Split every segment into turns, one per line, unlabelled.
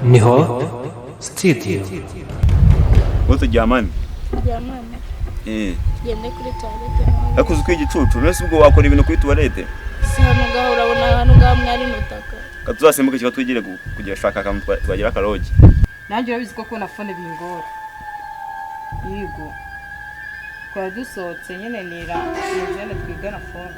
niho studio.
Wote jamani.
Jamani. Gende kuri toilette.
Akuze kwigicucu nese ubwo wakora ibintu kuri toilette.
Sano gahura bona hano gamwari nutaka.
Katuzasimbuka kiba twigire kugira shaka akamwe twagira akarogi.
Nanjye urabizi ko na phone bingora. Yego. Kwa dusohotse nyene nira njene twigana phone.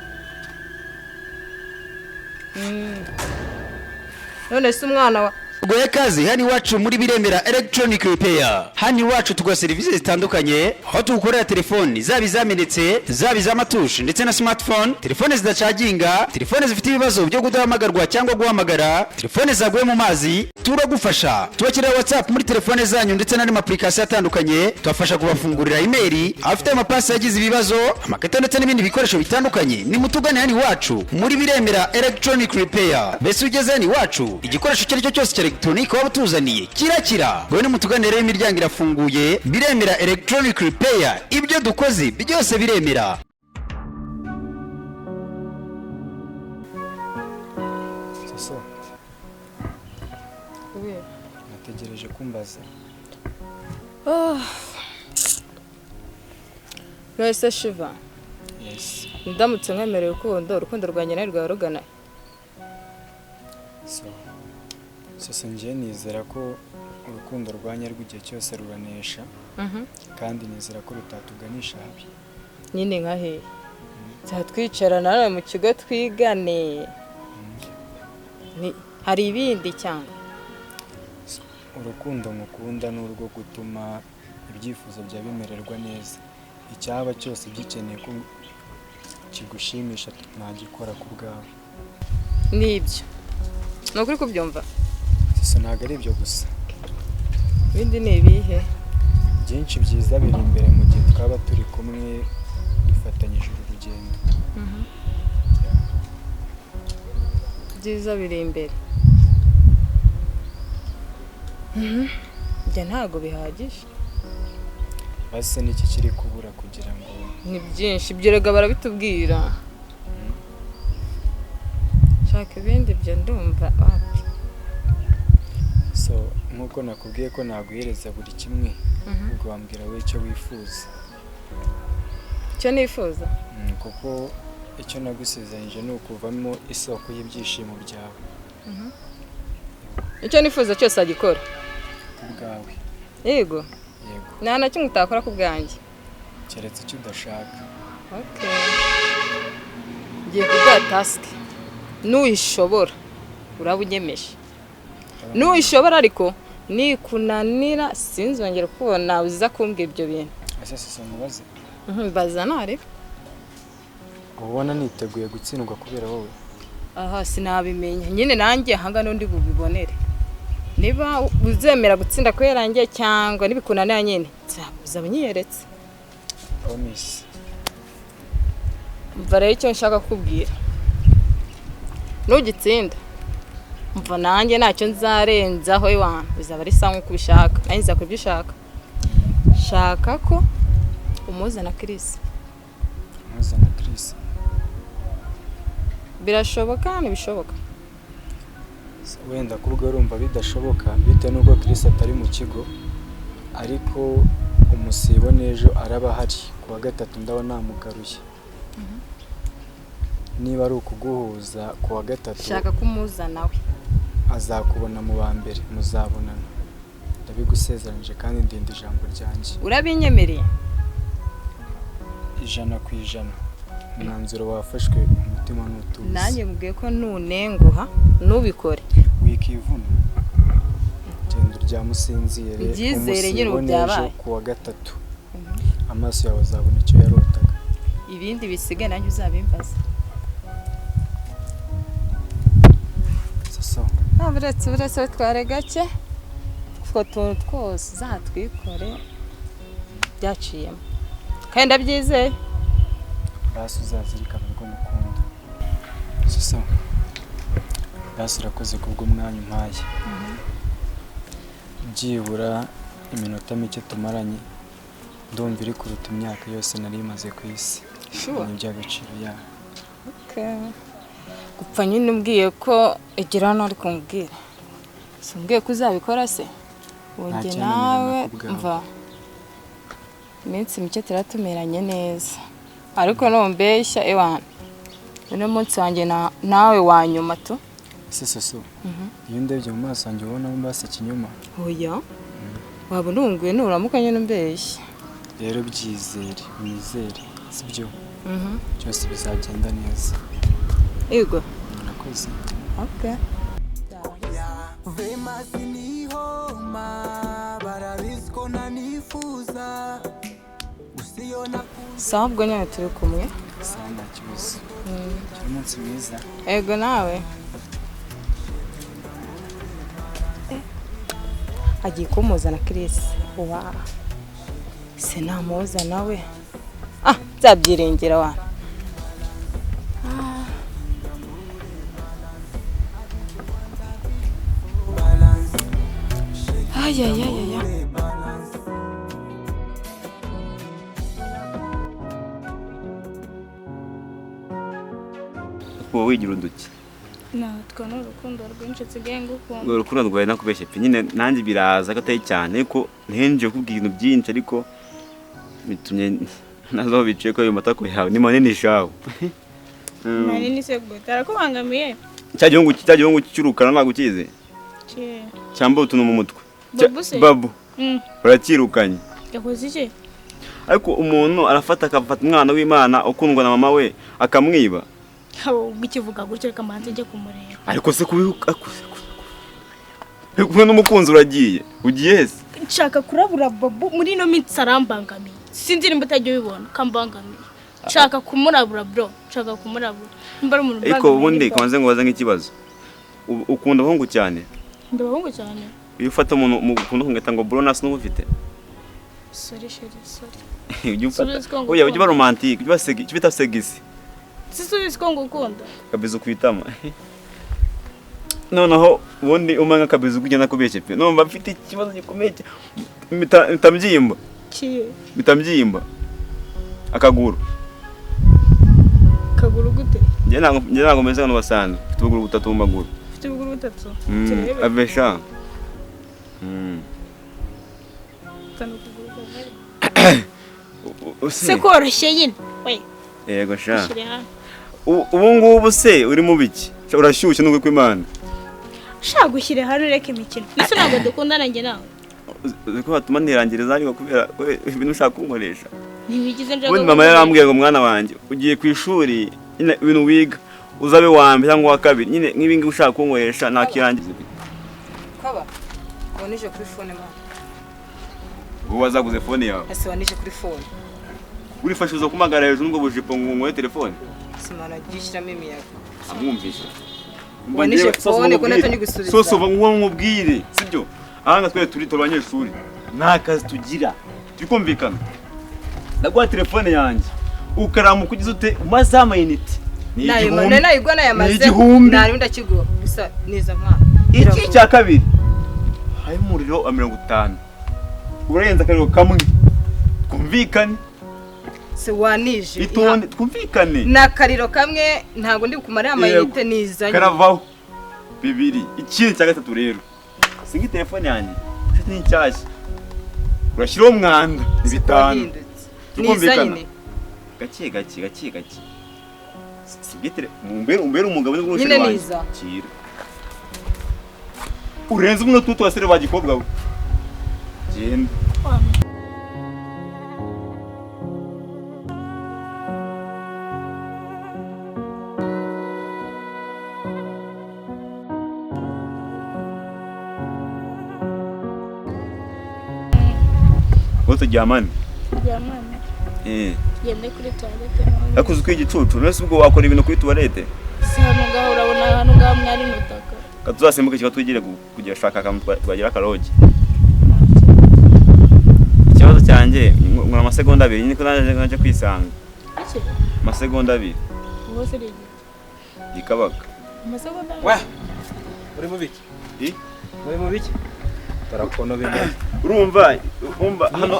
None se umwana wa
Goye kazi hani wacu muri biremera electronic repair. Hani wacu tugwa services zitandukanye aho tugukorera telefoni zaba izamenetse zaba iz'amatushe ndetse na smartphone, telefone zidacaginga, telefone zifite ibibazo byo kudahamagarwa cyangwa guhamagara, telefone zaguye mu mazi, turagufasha. Tubakirira WhatsApp muri telefone zanyu ndetse n'andi application atandukanye, tubafasha kubafungurira email, afite amapasi yagize ibibazo, amakete ndetse n'ibindi bikoresho bitandukanye. Ni mutugane hani wacu muri biremera electronic repair. Bese ugeze hani wacu igikoresho cyari cyose electronic waba tuzaniye kirakira. Gwe ni mutuganire imiryango irafunguye, biremera electronic repair, ibyo dukoze byose biremera.
So nategereje kumbaza.
Nese Shiva.
Yes.
Ndamutse nkemerewe urukundo rwanjye nawe rwarugana.
So nje nizera ko urukundo rwanya rw'igihe cyose ruranesha. Kandi nizera ko rutatuganisha habi.
Nyine nka he. Zatwicarana nawe mu kigo twigane. Ni hari ibindi cyangwa
urukundo mukunda n'urwo gutuma ibyifuzo bya bimererwa neza. Icyaba cyose gikeneye ko kigushimisha ntagikora ku bwawe.
Nibyo. Nukuri kubyumva.
So ntago ari ibyo gusa.
Bindi ni ibihe?
Byinshi byiza biri imbere mu gihe twaba turi kumwe dufatanyije urugendo.
Byiza biri imbere. Bya ntago bihagije.
Base niki kiri kubura kugira ngo
ni byinshi byerega barabitubwira. Shaka ibindi byo ndumva.
So nkuko nakubwiye ko naguhereza buri kimwe ubwo wambwira we icyo wifuza.
Icyo nifuza
kuko icyo nagusezeranyije ni ukuvamo isoko y'ibyishimo byawe.
Icyo nifuza cyose agikora
kubwawe.
Yego nta na kimwe utakora ku bwanjye
keretse icyo udashaka.
Okay, ngiye kuguha task nuyishobora urabunyemeje. Nuyishobora ariko nikunanira sinzongera kubona uza kumbwira ibyo bintu.
Ase mubaze.
Baza nare.
Ubona niteguye gutsindwa kubera wowe.
Aha sinabimenya nyine nanjye hanga n'undi bubibonere. Niba uzemera gutsinda kubera njye cyangwa nibikunanira nyine uzabanyeretse.
Promise.
Mva rero icyo nshaka kubwira. Nugitsinda mva nanjye ntacyo nzarenzaho iwana bizaba ari sangu kubishaka nanjye nzakora ibyo ushaka. Shaka ko umuzana Chris.
Umuzana Chris.
Birashoboka ntibishoboka?
Wenda kubwo urumva bidashoboka bite nuko Chris atari mu kigo ariko umusibo nejo araba hari kuwa gatatu ndabona namugaruye. Niba ari ukuguhuza kuwa gatatu
shaka kumuzana we
azakubona mu bambere muzabonana. Ndabigusezeranyije kandi ndinde ijambo ryanjye.
Urabinyemereye?
100%. Umwanzuro wafashwe umutima n'utuzi.
Nanjye mubwiye ko nunenguha nubikore.
Wikivuna. Genda uryamusinzire
Byizere nyine ubyabaye
kuwa gatatu. Amaso yawe azabona icyo yarotaga.
Ibindi bisigaye nanjye uzabimbaza.
So
Buretse tware gake foto twose zatwikore byaciyemo kandi ndabyizeye.
Basi uzazirikana ko mukunda. So basi urakoze kubwo umwanya umpaye. Byibura iminota mike tumaranye ndumva iri kuruta imyaka yose nari maze ku isi. Ni by'agaciro ya.
Okay. Gupfa nyine umbwiye ko igira hano ari kumbwira. Sumbwiye ko uzabikora se wonge nawe mva iminsi mike turatumeranye neza ariko nombeshya ewana uno munsi wanjye nawe wanyuma tu
so iyo ndebye mu maso yanjye ubona mbase ikinyuma
oya waba nunguye nuramukanye numbeshya
rero byizere mwizere sibyo cyose bizagenda neza
yego
nakoze
okay
Vema sinihoma barabisko nanifuza usiona
sabwo nyine turi kumwe
sana kibazo umunsi mwiza
ego nawe agiye kumuzana Chris wa se namuza nawe zabyiringira wa Ayayayaya
Wowe wigira uduki
natwe n'urukundo rwinshi nsigaye ngukunda
ngo urukundo rwawe nakubeshye pe nyine nanjye biraza ko atari cyane ariko ntenje kubwira ibintu byinshi ariko bitumye nazo biciye ko ayo matako yawe ni manini shawe
manini se gutara ko bangamiye
cya gihungu cy'urukana ntabwo ukize cyamba utuntu mu mutwe babu urakirukanye
yakoze iki
ariko umuntu arafata akafata umwana w'Imana ukundwa na mama we akamwiba
ukivuga gutyo reka manze njye kumureba
ariko se kubihuka kumwe n'umukunzi uragiye ugiye hese
nshaka kurabura babu muri no minsi arambangamiye sinzi nimba utajya ubibona kambangamiye nshaka kumurabura bro nshaka kumurabura mbara umuntu
ariko ubundi kanze ngo baza nk'ikibazo ukunda abahungu cyane
ndabahungu cyane
iyo ufata umuntu mukunda kungeta ngo bro nasi n'ubufite
sorry
ujye ufata oya ujye ba romantique ujye basegi ujye bita segisi
sisubize ko ngukunda
kabizo kwitama noneho ubundi umanga kabizo kugenda kubeshye pe numva mfite ikibazo gikomeye mitambyimba mitambyimba akaguru
gute
njye ntago meze hano basanzwe mfite ubuguru butatu mu maguru
mfite ubuguru butatu
abesha
se koroshye nyine we
yego sha ubu ngubu se uri mu biki urashyushye n'ubwo kw'Imana
shaka gushyire hano reka imikino ese ntabwo dukundana njye nawe
ko batuma nirangiriza ariko kubera ibintu ushaka kunkoresha
ntibigize njaga
ubundi mama yarambwiye ngo mwana wanjye ugiye ku ishuri nyine ibintu wiga uzabe wa mbere cyangwa wa kabiri nyine nk'ibingi ushaka kunkoresha nakirangiza
kaba wanije kuri phone mama
ubu wazaguze phone yawe
ese wanije kuri phone
urifashe uzo kumagara hejuru n'ubwo bujipo ngo ngoye telefone
simana gishyiramo imiyaga
amwumvishe
wanije phone ko natanye gusubiza
soso nkubwire sibyo ahanga twe turi abanyeshuri nta kazi tugira tukumvikana ndaguha telefone yanjye ukaramuka ugize ute umaze amayinite
nayigwa nayamaze nari ndakiguha gusa niza mwana
iki cya kabiri hari umuriro wa 50 urenza akariro kamwe twumvikane
se wanije
itonde twumvikane
nakariro kamwe ntago ndi kumarira amayinite nizanye
karavaho bibiri ikindi cya gatatu rero singi telefone yanjye ufite n'icyashya urashyiraho umwanda ibitanu
nizanye
gake sigitire umbere umugabo n'ubwo
nyine niza
kira urenze umwe tutu wasere bagikobwa we genda Wote jamani
gende kuri toilette
yakuze uko igicucu nese ubwo wakora ibintu kuri toilette
si hano ngaho urabona hano ngaho mwari nutaka
katuzasimbuka kiba tugire kugira shaka twagira karogi ikibazo cyanjye ngura amasegonda 2 niko naje kwisanga
iki
amasegonda 2
bose rege
ikabaka
amasegonda
we uri mu biki uri mu biki tarakono bimwe
urumva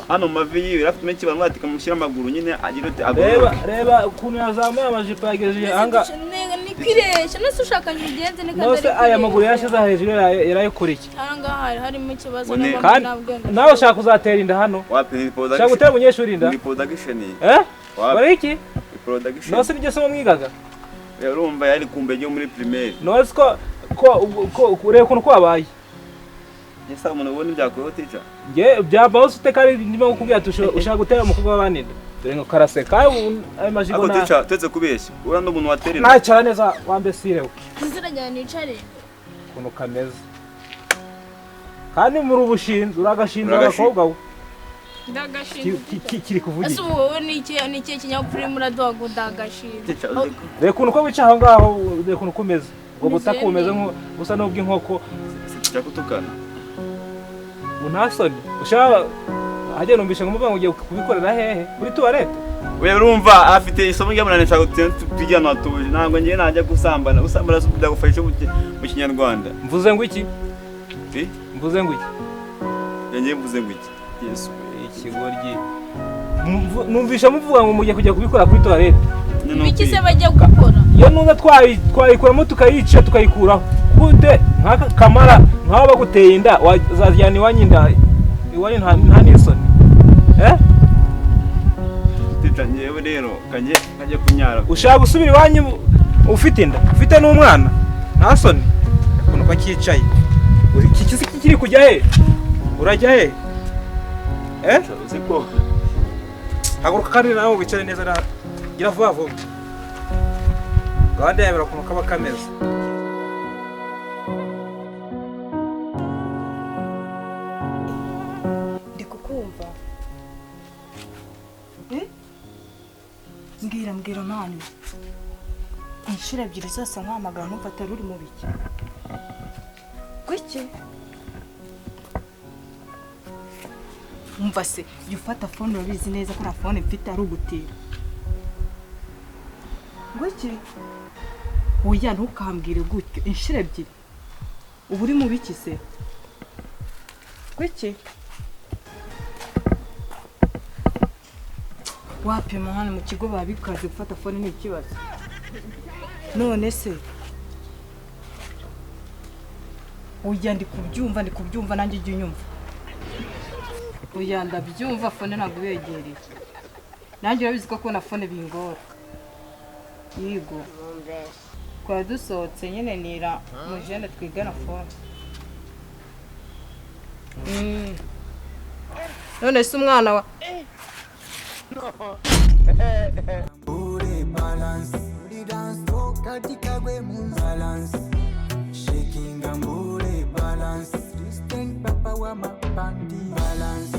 hano mavi yiwe rafite menshi bamwatika mushyira amaguru nyine agira ute
reba ukuntu yazamuye amajipo yagejeje anga
kwireshya nese ushaka nyigenze ne kandi
nose aya maguru yashize hejuru yarayikuriye
aha harimo ikibazo
kandi nawe ushaka kuzatera inda hano ushaka gutera umunyeshuri inda bari iki nose nibyo somo mwigaga
urumva yari kumbe yo muri primaire
nose ko ureba ukuntu kwabaye
yesa umuntu ubona ibyakoreho teacher
nge byabaho ute kandi ndimo kukubwira ushaka gutera umukobwa w'abaninde dore ngo karaseka ayo majigo na
teacher tetse kubeshya ura no umuntu watera
inda nacara neza wambesire we
zirajyana nicare
ukuntu kameze kandi muri ubushinzi uragashinze abakobwa we kiri kuvugira
ese wowe ni iki kinyabupfura muraduha ngo ndagashinze
reka ukuntu ko wica aho ngaho reka ukuntu kumeze ngo butaka bumeze busa n'ubw'inkoko
kijya kutukana
untasoni ushaka hajya numvisha ngo muvuga ngo ugiye kubikorera hehe kuri tuwarete
we urumva afite isomo ry'amunane nshaka tujyana tuje ntabwo ngiye najya gusambana byagufasha mu kinyarwanda
mvuze ngo iki mvuze ngo iki
yangiye mvuze ngo iki Yesu
ikigoryi numvisha muvuga ngo mugiye kujya kubikora kuri tuwarete
biki se bajya gukora
iyo nuza twayikuramo tukayica tukayikuraho gute nk'aka kamara nk'aho baguteye inda wazajyana iwanyu inda iwanyu nta n'isoni
tita ngewe rero kajye kunyara
ushaka gusubira iwanyu ufite inda ufite n'umwana nta soni ukuntu ko kicaye iki kiri kujya he urajya he
uzi ko
haguruka kandi nawe wicare neza gira vuba vuba gahunda yabera ukuntu kaba kameze
ndi kukumva mbwira mani inshuro ebyiri zose nkwamagara ntumfata ruri mu biki gwiki umva se jya ufata fone urabizi neza ko nta fone mfite ari ugutira gwiki oya ntukambwire gutyo inshuro ebyiri uba uri mu biki se gwiki wapima hano mu kigo babikaze gufata fone ni ikibazo none se oya ndi kubyumva nanjye ujya unyumva oya ndabyumva fone ntabwo ubegereye nanjye urabizi ko kubona fone bingora yigo twari dusohotse nyine nira mujene twigana fone none se umwana wa
Ure balance, dance to katika gwe balance, shaking ambule balance, distant papa wa mapandi balance.